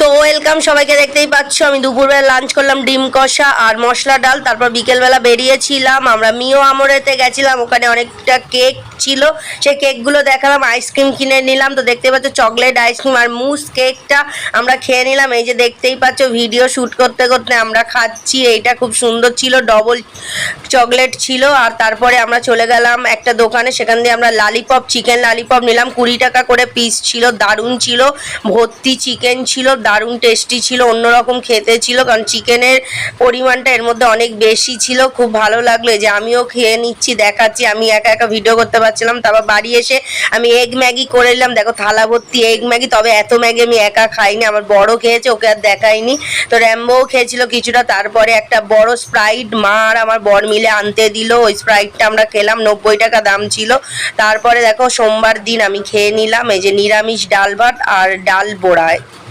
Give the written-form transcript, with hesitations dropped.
So welcome সবাইকে। দেখতেই পাচ্ছ আমি দুপুরবেলা লাঞ্চ করলাম ডিম কষা আর মশলা ডাল। তারপর বিকেলবেলা বেরিয়েছিলাম, আমরা মিও আমরেতে গেছিলাম, ওখানে অনেকটা কেক ছিল, সেই কেকগুলো দেখালাম। আইসক্রিম কিনে নিলাম, তো দেখতেই পাচ্ছ চকলেট আইসক্রিম আর মুস কেকটা আমরা খেয়ে নিলাম। এই যে দেখতেই পাচ্ছ ভিডিও শ্যুট করতে করতে আমরা খাচ্ছি। এইটা খুব সুন্দর ছিল, ডবল চকলেট ছিল। আর তারপরে আমরা চলে গেলাম একটা দোকানে, সেখান দিয়ে আমরা লালিপপ, চিকেন লালিপপ নিলাম। 20 টাকা করে পিস ছিল, দারুণ ছিল, ভর্তি চিকেন ছিল, দারুণ টেস্টি ছিল, অন্যরকম খেতে ছিল, কারণ চিকেনের পরিমাণটা এর মধ্যে অনেক বেশি ছিল। খুব ভালো লাগলো। এই যে আমিও খেয়ে নিচ্ছি, দেখাচ্ছি। আমি একা একা ভিডিও করতে পারছিলাম। তারপর বাড়ি এসে আমি এগ ম্যাগি করে নিলাম। দেখো থালা ভর্তি এগ ম্যাগি, তবে এত ম্যাগি আমি একা খাইনি, আমার বড় খেয়েছে, ওকে আর দেখাইনি। তো র্যাম্বোও খেয়েছিল কিছুটা। তারপরে একটা বড় স্প্রাইট মা আর আমার বর মিলে আনতে দিল, ওই স্প্রাইটটা আমরা খেলাম, 90 টাকা দাম ছিল। তারপরে দেখো সোমবার দিন আমি খেয়ে নিলাম এই যে নিরামিষ ডাল ভাত আর ডাল বড়ায়।